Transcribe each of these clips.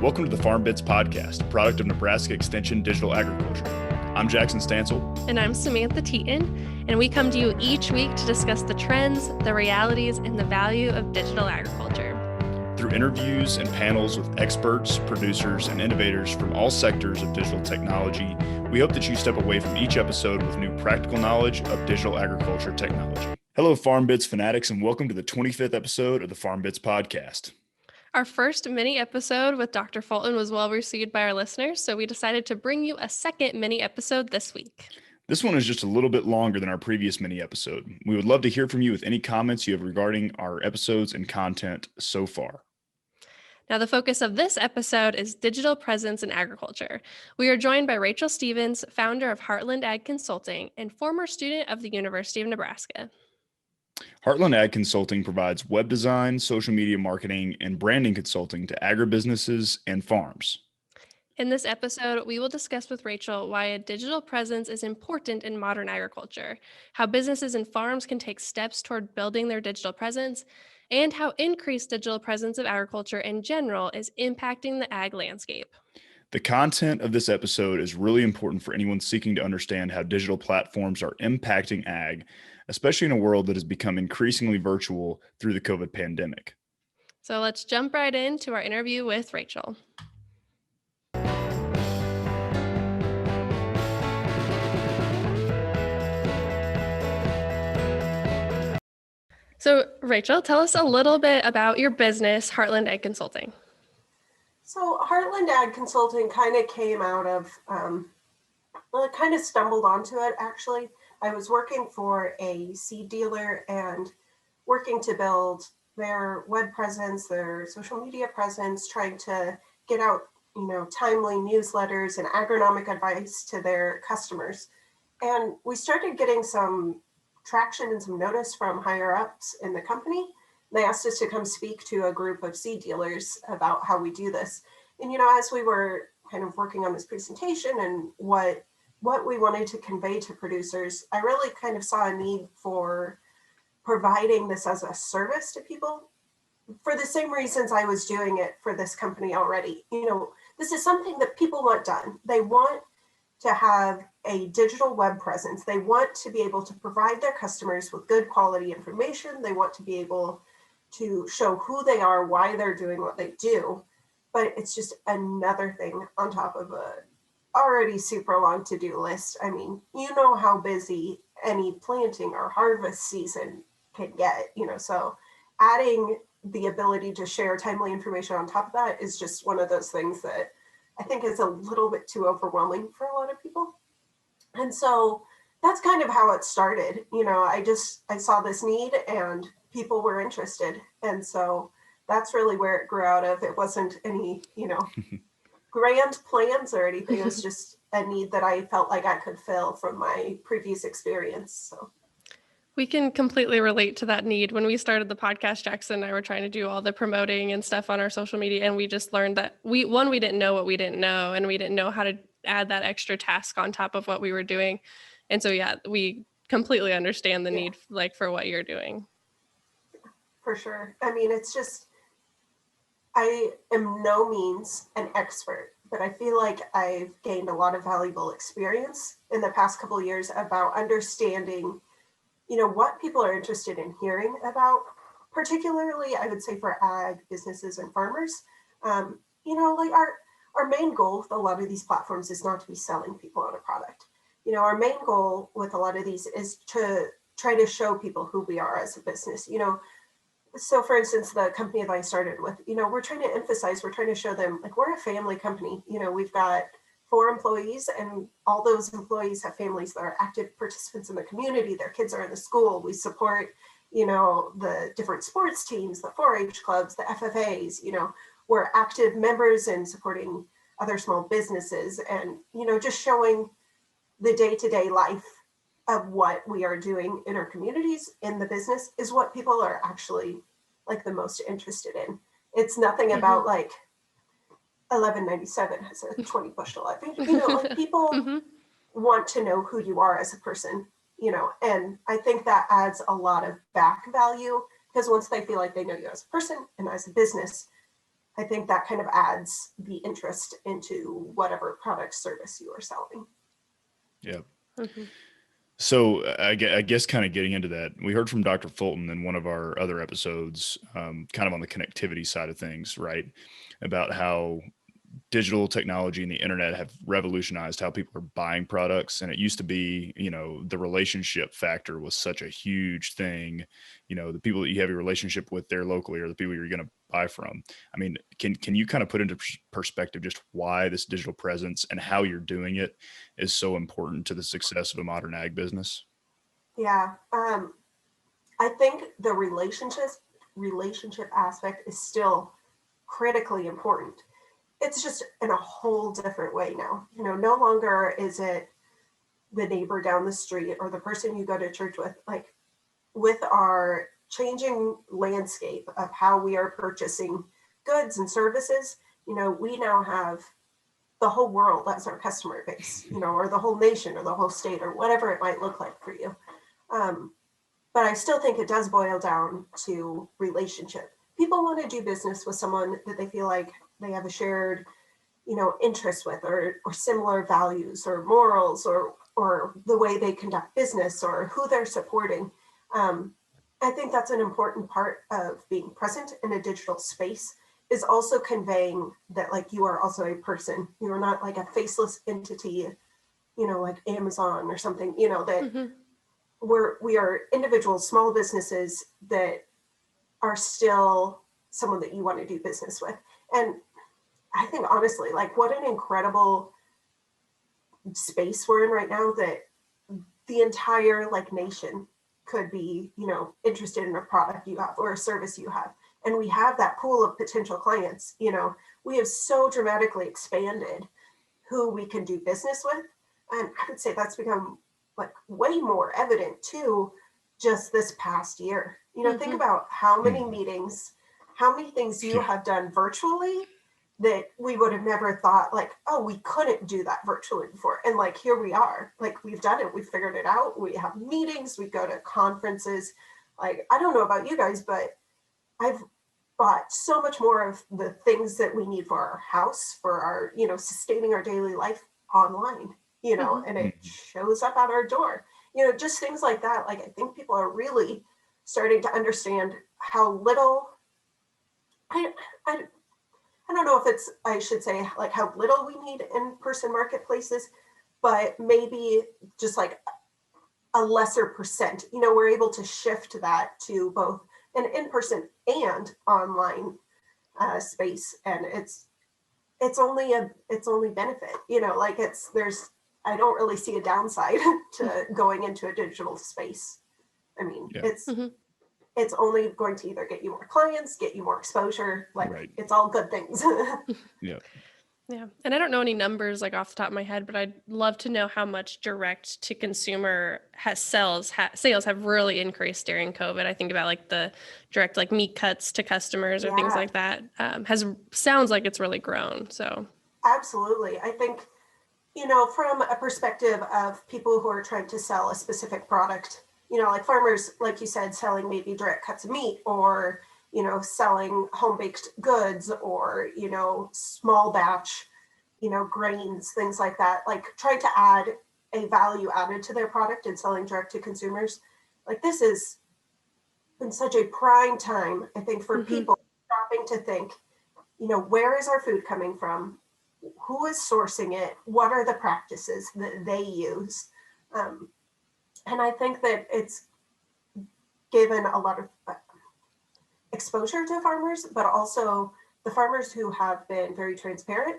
Welcome to the FarmBits podcast, a product of Nebraska Extension Digital Agriculture. I'm Jackson Stansel. And I'm Samantha Teaton, and we come to you each week to discuss the trends, the realities, and the value of digital agriculture. Through interviews and panels with experts, producers, and innovators from all sectors of digital technology, we hope that you step away from each episode with new practical knowledge of digital agriculture technology. Hello, FarmBits fanatics, and welcome to the 25th episode of the FarmBits podcast. Our first mini episode with Dr. Fulton was well received by our listeners, so we decided to bring you a second mini episode this week. This one is just a little bit longer than our previous mini episode. We would love to hear from you with any comments you have regarding our episodes and content so far. Now, the focus of this episode is digital presence in agriculture. We are joined by Rachel Stevens, founder of Heartland Ag Consulting and former student of the University of Nebraska. Heartland Ag Consulting provides web design, social media marketing, and branding consulting to agribusinesses and farms. In this episode, we will discuss with Rachel why a digital presence is important in modern agriculture, how businesses and farms can take steps toward building their digital presence, and how increased digital presence of agriculture in general is impacting the ag landscape. The content of this episode is really important for anyone seeking to understand how digital platforms are impacting ag, especially in a world that has become increasingly virtual through the COVID pandemic. So let's jump right into our interview with Rachel. So Rachel, tell us a little bit about your business, Heartland Ag Consulting. So Heartland Ag Consulting kind of came out of, I kind of stumbled onto it actually. I was working for a seed dealer and working to build their web presence, their social media presence, trying to get out, timely newsletters and agronomic advice to their customers. And we started getting some traction and some notice from higher ups in the company. They asked us to come speak to a group of seed dealers about how we do this. And, as we were kind of working on this presentation and what we wanted to convey to producers, I really kind of saw a need for providing this as a service to people for the same reasons I was doing it for this company already. This is something that people want done. They want to have a digital web presence. They want to be able to provide their customers with good quality information. They want to be able to show who they are, why they're doing what they do. But it's just another thing on top of a already super long to-do list. I mean, how busy any planting or harvest season can get, so adding the ability to share timely information on top of that is just one of those things that I think is a little bit too overwhelming for a lot of people. And so that's kind of how it started. I saw this need and people were interested. And so that's really where it grew out of. It wasn't any, grand plans or anything. It was just a need that I felt like I could fill from my previous experience. So we can completely relate to that need. When we started the podcast, Jackson and I were trying to do all the promoting and stuff on our social media. And we just learned that we didn't know what we didn't know. And we didn't know how to add that extra task on top of what we were doing. And so, we completely understand the need for what you're doing. For sure. I mean, it's just, I am no means an expert, but I feel like I've gained a lot of valuable experience in the past couple of years about understanding, what people are interested in hearing about, particularly, I would say, for ag businesses and farmers. Our main goal with a lot of these platforms is not to be selling people on a product. Our main goal with a lot of these is to try to show people who we are as a business. So for instance, the company that I started with, we're trying to show them we're a family company. We've got 4 employees and all those employees have families that are active participants in the community. Their kids are in the school. We support, the different sports teams, the 4-H clubs, the FFAs, we're active members in supporting other small businesses and, just showing the day-to-day life of what we are doing in our communities in the business is what people are actually the most interested in. It's nothing about $11.97 has a 20 bushel. I think, people want to know who you are as a person, and I think that adds a lot of back value because once they feel like they know you as a person and as a business, I think that kind of adds the interest into whatever product service you are selling. Yeah. Mm-hmm. So I guess kind of getting into that, we heard from Dr. Fulton in one of our other episodes, kind of on the connectivity side of things, right? About how digital technology and the internet have revolutionized how people are buying products. And it used to be, the relationship factor was such a huge thing. The people that you have your relationship with there locally are the people you're going to buy from. I mean, can you kind of put into perspective just why this digital presence and how you're doing it is so important to the success of a modern ag business? Yeah. I think the relationship aspect is still critically important. It's just in a whole different way now. No longer is it the neighbor down the street or the person you go to church with. Like, with our changing landscape of how we are purchasing goods and services, we now have the whole world as our customer base, or the whole nation or the whole state or whatever it might look like for you. But I still think it does boil down to relationship. People want to do business with someone that they feel like they have a shared, interest with, or similar values or morals, or the way they conduct business, or who they're supporting. I think that's an important part of being present in a digital space, is also conveying that, like, you are also a person. You are not like a faceless entity, like Amazon or something, that Mm-hmm. we are individuals, small businesses that are still someone that you want to do business with. And I think, honestly, like, what an incredible space we're in right now, that the entire nation could be, interested in a product you have or a service you have. And we have that pool of potential clients. We have so dramatically expanded who we can do business with. And I would say that's become way more evident too, just this past year. Think about how many meetings, how many things you have done virtually that we would have never thought, we couldn't do that virtually before. And here we are, we've done it, we've figured it out. We have meetings, we go to conferences. I don't know about you guys, but I've bought so much more of the things that we need for our house, for our, sustaining our daily life online, and it shows up at our door, just things like that. I think people are really starting to understand how little, I don't know if I should say how little we need in-person marketplaces, but maybe just a lesser percent, we're able to shift that to both an in-person and online space. And it's only benefit, I don't really see a downside to going into a digital space. I mean, it's only going to either get you more clients, get you more exposure. Right. It's all good things. Yeah. Yeah. And I don't know any numbers off the top of my head, but I'd love to know how much direct to consumer sales have really increased during COVID. I think about the direct meat cuts to customers or things like that sounds like it's really grown. So absolutely. I think, from a perspective of people who are trying to sell a specific product, farmers, like you said, selling maybe direct cuts of meat, or selling home-baked goods, or, small batch, grains, things like that, trying to add a value added to their product and selling direct to consumers. This is been such a prime time, I think, for people stopping to think, where is our food coming from? Who is sourcing it? What are the practices that they use? And I think that it's given a lot of exposure to farmers, but also the farmers who have been very transparent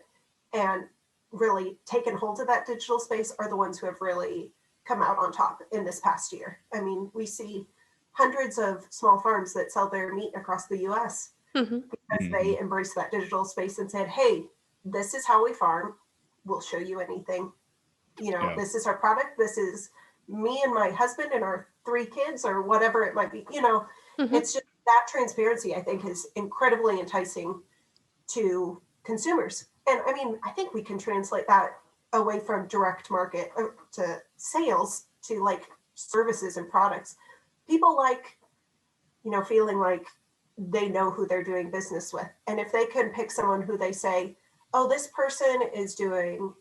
and really taken hold of that digital space are the ones who have really come out on top in this past year. I mean, we see hundreds of small farms that sell their meat across the US because they embraced that digital space and said, hey, this is how we farm. We'll show you anything. This is our product. This is me and my husband and our 3 kids, or whatever it might be. It's just that transparency, I think, is incredibly enticing to consumers. And I mean, I think we can translate that away from direct market to sales to services and products. People feeling like they know who they're doing business with. And if they can pick someone who they say, oh, this person is doing,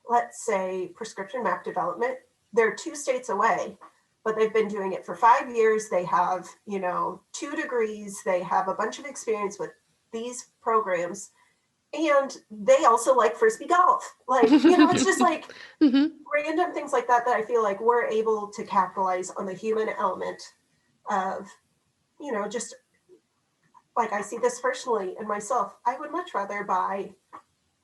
let's say prescription map development, they're 2 states away, but they've been doing it for 5 years. They have, 2 degrees. They have a bunch of experience with these programs. And they also like Frisbee golf. Like, it's just like random things like that I feel like we're able to capitalize on the human element of, just like I see this personally in myself. I would much rather buy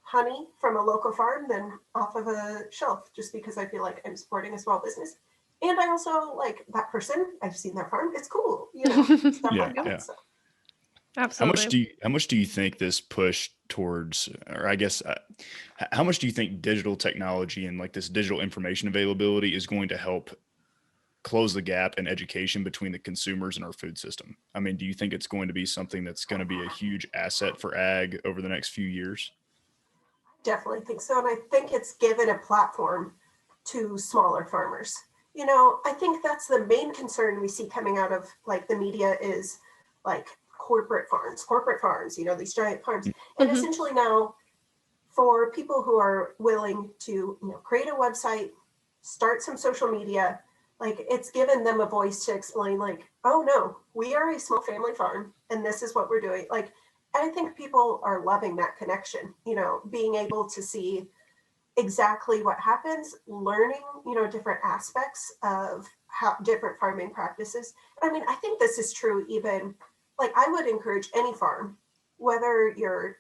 honey from a local farm than off of a shelf, just because I feel like I'm supporting a small business. And I also like that person. I've seen their farm. It's cool, stuff like that. Yeah. So. Absolutely. How much do you think this push towards, or I guess, how much do you think digital technology and like this digital information availability is going to help close the gap in education between the consumers and our food system? I mean, do you think it's going to be something that's going to be a huge asset for ag over the next few years? Definitely think so. And I think it's given a platform to smaller farmers. I think that's the main concern we see coming out of like the media is like corporate farms, these giant farms. And essentially now for people who are willing to, create a website, start some social media, like it's given them a voice to explain like, oh no, we are a small family farm and this is what we're doing. Like, and I think people are loving that connection, being able to see exactly what happens, learning, different aspects of how different farming practices. I mean, I think this is true even, like I would encourage any farm, whether you're,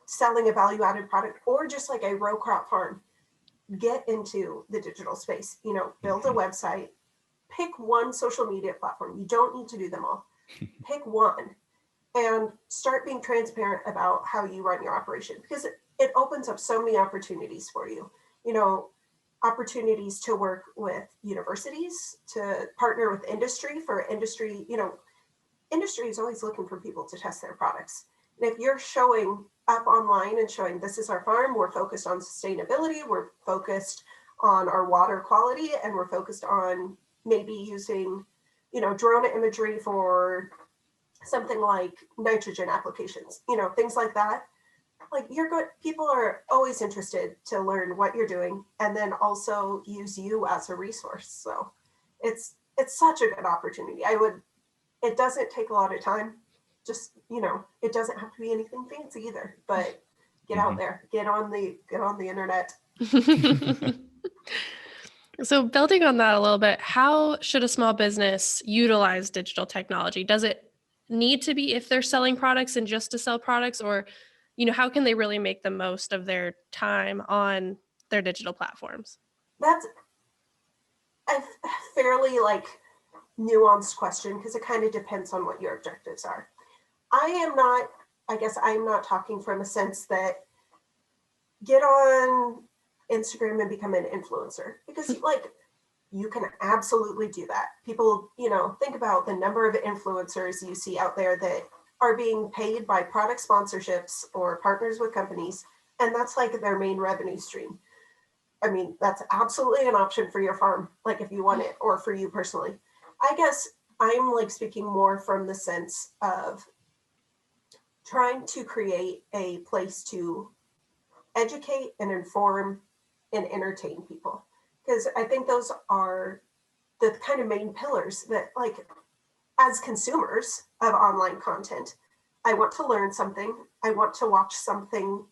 selling a value-added product or just like a row crop farm, get into the digital space, build a website, pick one social media platform. You don't need to do them all. Pick one and start being transparent about how you run your operation, because it opens up so many opportunities for you, opportunities to work with universities, to partner with industry for industry, industry is always looking for people to test their products. And if you're showing up online and showing this is our farm, we're focused on sustainability, we're focused on our water quality, and we're focused on maybe using, drone imagery for something like nitrogen applications, things like that. Like people are always interested to learn what you're doing and then also use you as a resource. So it's such a good opportunity. It doesn't take a lot of time. Just, it doesn't have to be anything fancy either, but get out there, get on the internet. So building on that a little bit, how should a small business utilize digital technology? Does it need to be if they're selling products and just to sell products, or, how can they really make the most of their time on their digital platforms? That's a fairly like nuanced question because it kind of depends on what your objectives are. I'm not talking from a sense that get on Instagram and become an influencer, because like you can absolutely do that. People, think about the number of influencers you see out there that are being paid by product sponsorships or partners with companies, and that's like their main revenue stream. I mean, that's absolutely an option for your farm, like if you want it, or for you personally. I guess I'm like speaking more from the sense of trying to create a place to educate and inform and entertain people. Because I think those are the kind of main pillars that, like, as consumers of online content, I want to learn something. I want to watch something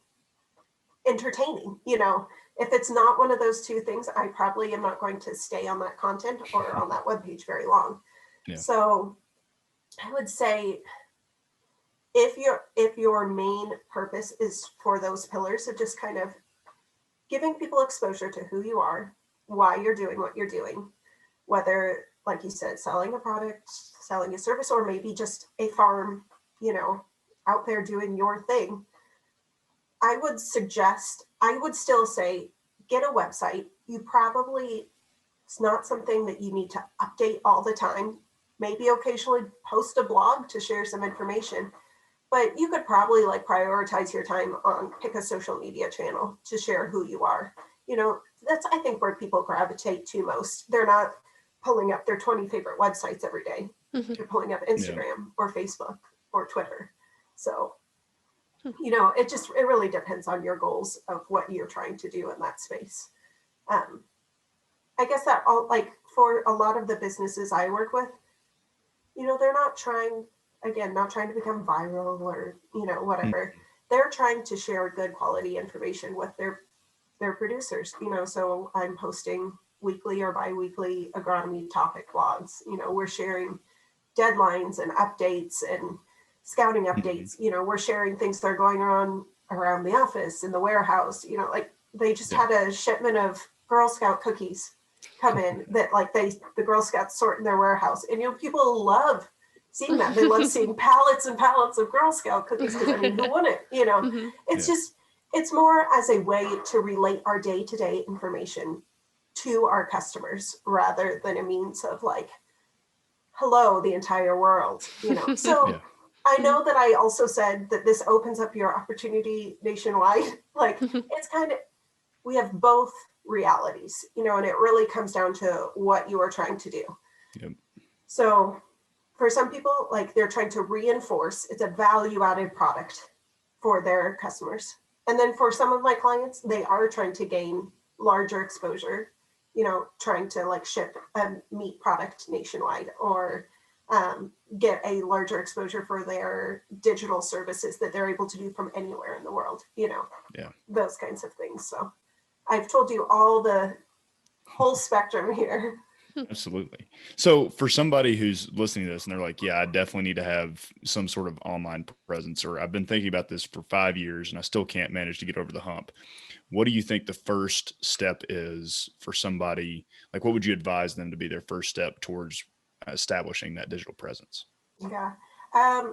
entertaining. If it's not one of those two things, I probably am not going to stay on that content or on that webpage very long. Yeah. So I would say if your main purpose is for those pillars of just kind of giving people exposure to who you are, why you're doing what you're doing, whether, like you said, selling a product, selling a service, or maybe just a farm, out there doing your thing, I would still say, get a website. It's not something that you need to update all the time. Maybe occasionally post a blog to share some information, but you could probably like prioritize your time on pick a social media channel to share who you are. That's, I think, where people gravitate to most. They're not pulling up their 20 favorite websites every day. You're pulling up Instagram or Facebook or Twitter. So, it really depends on your goals of what you're trying to do in that space. I guess that for a lot of the businesses I work with, they're not trying to become viral or, whatever. They're trying to share good quality information with their producers, so I'm posting weekly or bi-weekly agronomy topic blogs. We're sharing deadlines and updates and scouting updates. We're sharing things that are going on around the office, in the warehouse. They just had a shipment of Girl Scout cookies come in that the Girl Scouts sort in their warehouse, and people love seeing that. They love seeing pallets and pallets of Girl Scout cookies, because who wouldn't? It's more as a way to relate our day-to-day information to our customers, rather than a means of hello, the entire world. So I know that I also said that this opens up your opportunity nationwide. It's kind of, we have both realities, and it really comes down to what you are trying to do. So for some people, they're trying to reinforce, it's a value-added product for their customers. And then for some of my clients, they are trying to gain larger exposure, trying to ship a meat product nationwide, or get a larger exposure for their digital services that they're able to do from anywhere in the world, those kinds of things. So I've told you all the whole spectrum here. Absolutely. So for somebody who's listening to this and they're like, yeah, I definitely need to have some sort of online presence, or I've been thinking about this for 5 years and I still can't manage to get over the hump. What do you think the first step is for somebody? What would you advise them to be their first step towards establishing that digital presence? Yeah. At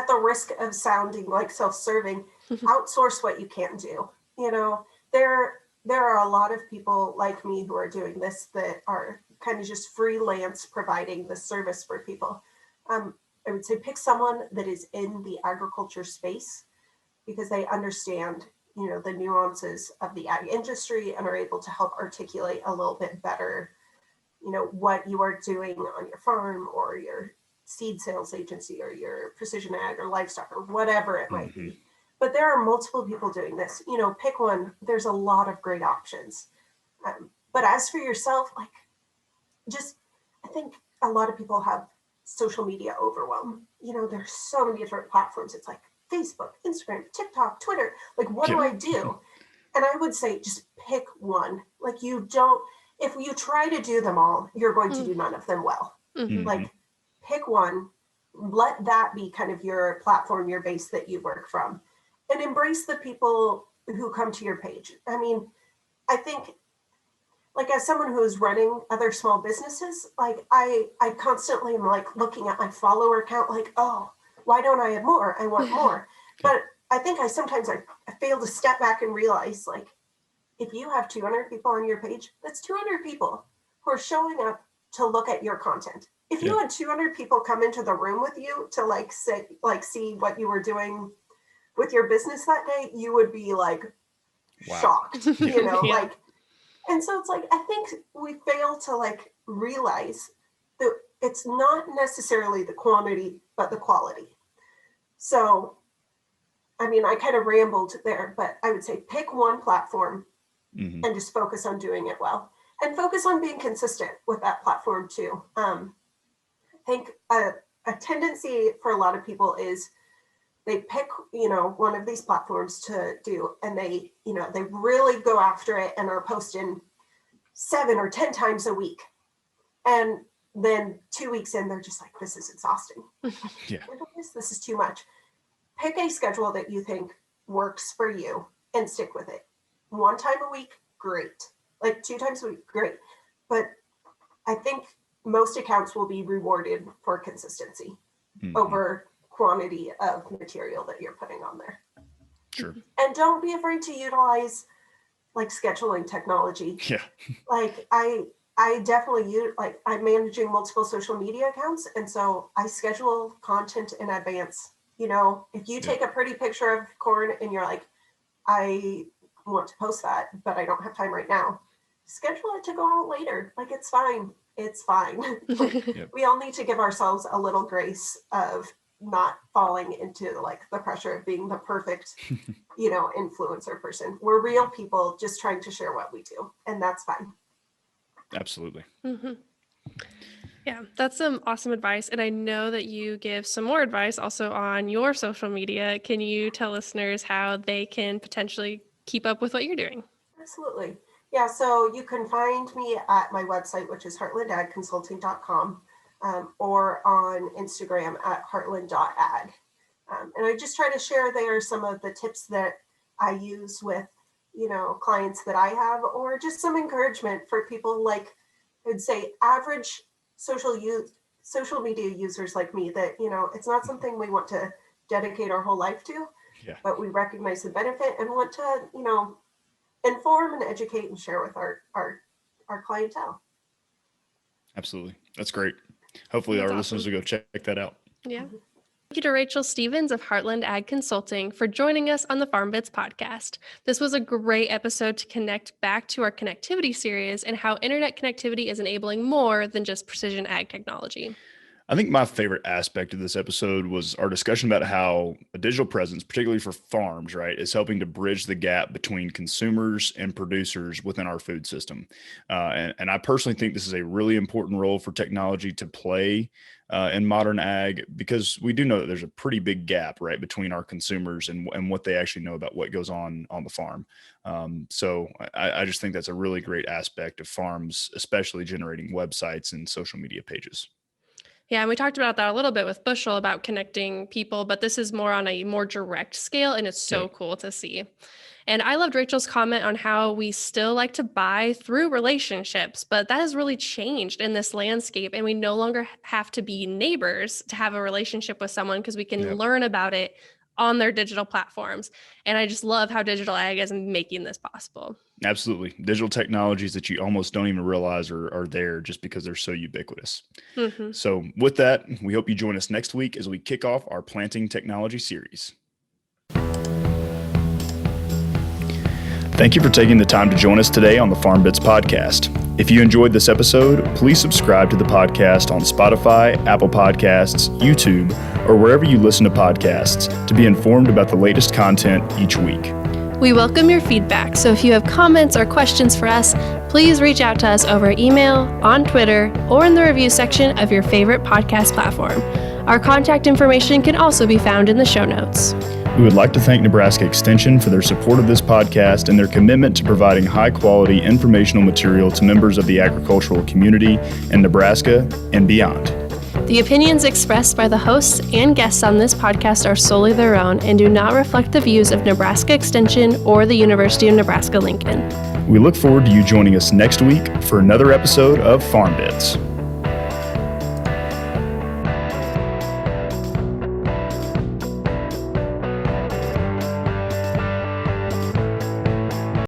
the risk of sounding self-serving, outsource what you can do. There are a lot of people like me who are doing this that are kind of just freelance providing the service for people. I would say pick someone that is in the agriculture space, because they understand, the nuances of the ag industry and are able to help articulate a little bit better, what you are doing on your farm or your seed sales agency or your precision ag or livestock or whatever it might be. But there are multiple people doing this. Pick one. There's a lot of great options. But as for yourself, I think a lot of people have social media overwhelm. There's so many different platforms. It's Facebook, Instagram, TikTok, Twitter. What do I do? And I would say just pick one. If you try to do them all, you're going to do none of them well. Pick one, let that be kind of your platform, your base that you work from. And embrace the people who come to your page. I think, as someone who is running other small businesses, I constantly am looking at my follower count, oh, why don't I have more? I want more. But I think I fail to step back and realize, if you have 200 people on your page, that's 200 people who are showing up to look at your content. If you had 200 people come into the room with you to see what you were doing with your business that day, you would be shocked, and so it's I think we fail to realize that it's not necessarily the quantity, but the quality. So, I kind of rambled there, but I would say pick one platform and just focus on doing it well, and focus on being consistent with that platform too. I think a tendency for a lot of people is they pick, one of these platforms to do, and they really go after it and are posting 7 or 10 times a week. And then 2 weeks in, they're just this is exhausting. This is too much. Pick a schedule that you think works for you and stick with it. 1 time a week, great. 2 times a week, great. But I think most accounts will be rewarded for consistency over quantity of material that you're putting on there. Sure. And don't be afraid to utilize scheduling technology. I definitely use, I'm managing multiple social media accounts, and so I schedule content in advance. If you take a pretty picture of corn and you're I want to post that, but I don't have time right now, schedule it to go out later. It's fine. It's fine. Yep. We all need to give ourselves a little grace of not falling into like the pressure of being the perfect, influencer person. We're real people just trying to share what we do, and that's fine. Absolutely. Mm-hmm. Yeah, that's some awesome advice. And I know that you give some more advice also on your social media. Can you tell listeners how they can potentially keep up with what you're doing? Absolutely. Yeah, so you can find me at my website, which is heartlandagconsulting.com, or on Instagram at heartland.ag. And I just try to share there some of the tips that I use with, clients that I have, or just some encouragement for people like, I'd say, average social media users like me, that, it's not something we want to dedicate our whole life to, but we recognize the benefit and want to, inform and educate and share with our clientele. Absolutely. That's great. Hopefully our listeners will go check that out. Yeah. Thank you to Rachel Stevens of Heartland Ag Consulting for joining us on the FarmBits podcast. This was a great episode to connect back to our connectivity series and how internet connectivity is enabling more than just precision ag technology. I think my favorite aspect of this episode was our discussion about how a digital presence, particularly for farms, right, is helping to bridge the gap between consumers and producers within our food system. And I personally think this is a really important role for technology to play in modern ag, because we do know that there's a pretty big gap, right, between our consumers and what they actually know about what goes on the farm. So I just think that's a really great aspect of farms, especially generating websites and social media pages. Yeah, and we talked about that a little bit with Bushel about connecting people, but this is more on a more direct scale, and it's so cool to see. And I loved Rachel's comment on how we still like to buy through relationships, but that has really changed in this landscape, and we no longer have to be neighbors to have a relationship with someone because we can learn about it on their digital platforms. And I just love how digital ag is making this possible. Absolutely. Digital technologies that you almost don't even realize are there just because they're so ubiquitous. Mm-hmm. So with that, we hope you join us next week as we kick off our planting technology series. Thank you for taking the time to join us today on the FarmBits podcast. If you enjoyed this episode, please subscribe to the podcast on Spotify, Apple Podcasts, YouTube, or wherever you listen to podcasts to be informed about the latest content each week. We welcome your feedback, so if you have comments or questions for us, please reach out to us over email, on Twitter, or in the review section of your favorite podcast platform. Our contact information can also be found in the show notes. We would like to thank Nebraska Extension for their support of this podcast and their commitment to providing high-quality informational material to members of the agricultural community in Nebraska and beyond. The opinions expressed by the hosts and guests on this podcast are solely their own and do not reflect the views of Nebraska Extension or the University of Nebraska-Lincoln. We look forward to you joining us next week for another episode of FarmBits.